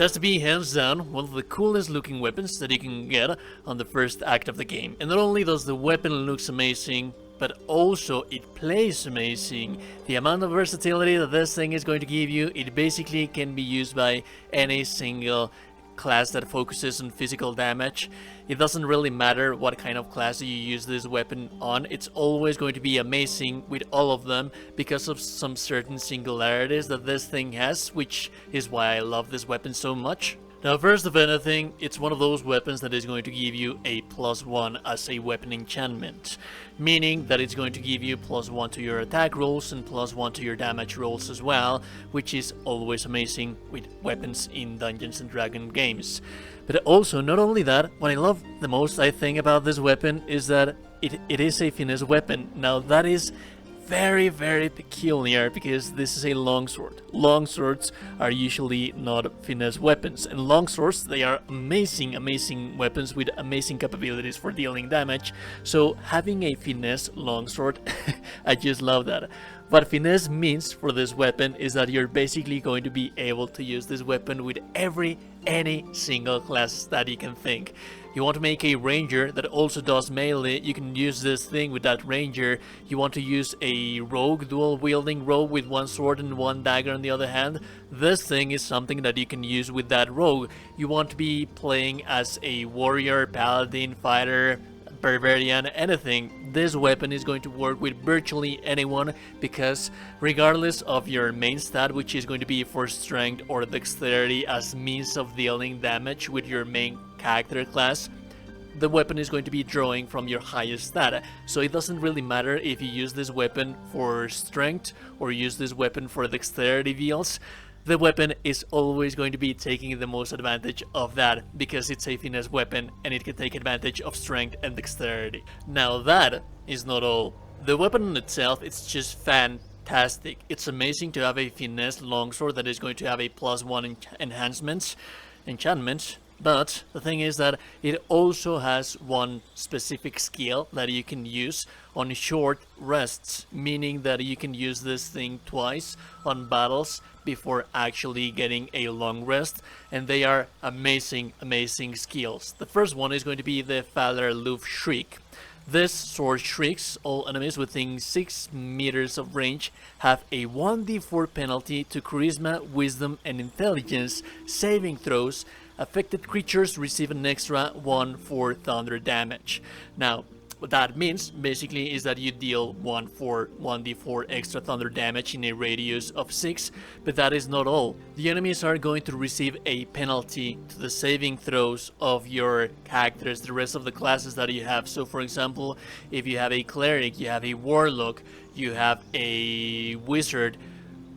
has to be hands down one of the coolest looking weapons that you can get on the first act of the game. And not only does the weapon looks amazing, but also it plays amazing. The amount of versatility that this thing is going to give you, it basically can be used by any single class that focuses on physical damage. It doesn't really matter what kind of class you use this weapon on, it's always going to be amazing with all of them because of some certain singularities that this thing has, which is why I love this weapon so much. Now, first of anything, it's one of those weapons that is going to give you a +1 as a weapon enchantment, meaning that it's going to give you +1 to your attack rolls and +1 to your damage rolls as well, which is always amazing with weapons in Dungeons and Dragons games. But also, not only that, what I love the most, I think, about this weapon is that it is a finesse weapon. Now, that is very, very peculiar because this is a longsword. Longswords are usually not finesse weapons, and longswords, they are amazing weapons with amazing capabilities for dealing damage. So having a finesse longsword, I just love that. What finesse means for this weapon is that you're basically going to be able to use this weapon with any single class that you can think. You want to make a ranger that also does melee, you can use this thing with that ranger. You want to use a rogue, dual wielding rogue with one sword and one dagger on the other hand, this thing is something that you can use with that rogue. You want to be playing as a warrior, paladin, fighter, barbarian, anything, this weapon is going to work with virtually anyone because regardless of your main stat, which is going to be for strength or dexterity as means of dealing damage with your main character class, the weapon is going to be drawing from your highest stat. So it doesn't really matter if you use this weapon for strength or use this weapon for dexterity deals. The weapon is always going to be taking the most advantage of that because it's a finesse weapon and it can take advantage of strength and dexterity. Now that is not all. The weapon in itself, it's just fantastic. It's amazing to have a finesse longsword that is going to have a +1 enchantment. But the thing is that it also has one specific skill that you can use on short rests, meaning that you can use this thing twice on battles before actually getting a long rest, and they are amazing skills. The first one is going to be the Father Loof Shriek. This sword shrieks all enemies within 6 meters of range have a 1d4 penalty to charisma, wisdom, and intelligence saving throws. Affected creatures receive an extra 1 for thunder damage. Now, what that means basically is that you deal 1d4 extra thunder damage in a radius of 6, but that is not all. The enemies are going to receive a penalty to the saving throws of your characters, the rest of the classes that you have. So for example, if you have a cleric, you have a warlock, you have a wizard,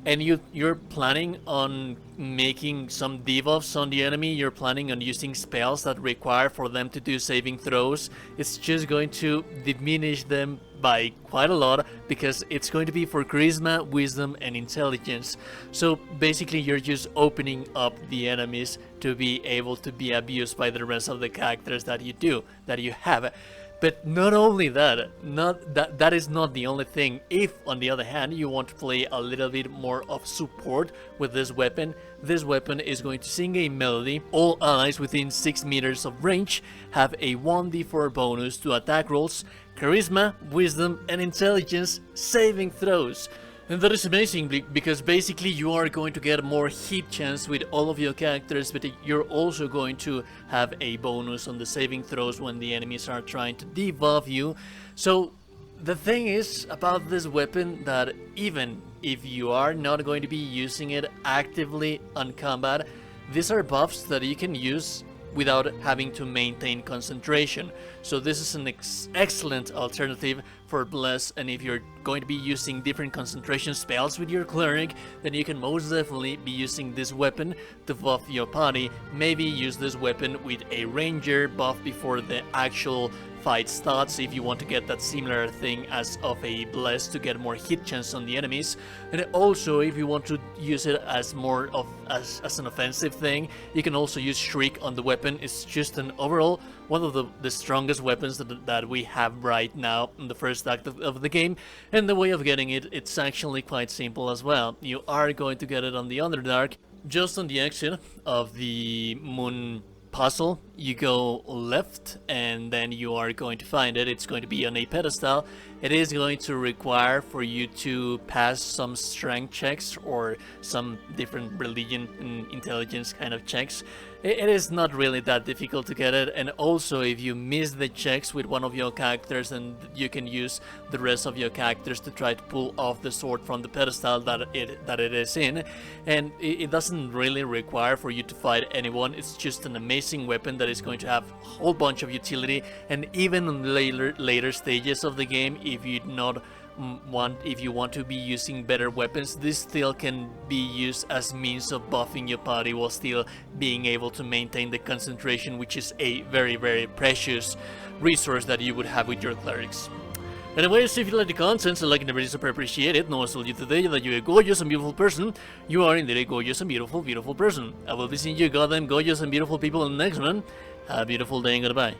and you're planning on making some debuffs on the enemy, you're planning on using spells that require for them to do saving throws, it's just going to diminish them by quite a lot because it's going to be for charisma, wisdom, and intelligence. So basically you're just opening up the enemies to be able to be abused by the rest of the characters that you have. But not only that, that is not the only thing. If, on the other hand, you want to play a little bit more of support with this weapon is going to sing a melody. All allies within 6 meters of range have a 1d4 bonus to attack rolls, charisma, wisdom, and intelligence saving throws. And that is amazing because basically you are going to get more hit chance with all of your characters, but you're also going to have a bonus on the saving throws when the enemies are trying to debuff you. So the thing is about this weapon that even if you are not going to be using it actively on combat, these are buffs that you can use without having to maintain concentration. So this is an excellent alternative for Bless, and if you're going to be using different concentration spells with your cleric, then you can most definitely be using this weapon to buff your party. Maybe use this weapon with a ranger buff before the actual fight starts if you want to get that similar thing as of a Bless to get more hit chance on the enemies. And also if you want to use it as more of as an offensive thing, you can also use Shriek on the weapon. It's just an overall one of the strongest weapons that we have right now in the first act of the game. And the way of getting it, it's actually quite simple as well. You are going to get it on the Underdark. just on the exit of the moon puzzle, you go left and then you are going to find it. It's going to be on a pedestal. It is going to require for you to pass some strength checks or some different religion and intelligence kind of checks. It is not really that difficult to get it, and also if you miss the checks with one of your characters, and you can use the rest of your characters to try to pull off the sword from the pedestal that it is in, and it doesn't really require for you to fight anyone. It's just an amazing weapon that is going to have a whole bunch of utility, and even in later stages of the game, if you want to be using better weapons, this still can be used as means of buffing your party while still being able to maintain the concentration, which is a very, very precious resource that you would have with your clerics. Anyways, if you like the content and like it, never super appreciate it. No one told you today that you're a gorgeous and beautiful person. You are indeed a gorgeous and beautiful, beautiful person. I will be seeing you goddamn gorgeous and beautiful people in the next one. Have a beautiful day and goodbye.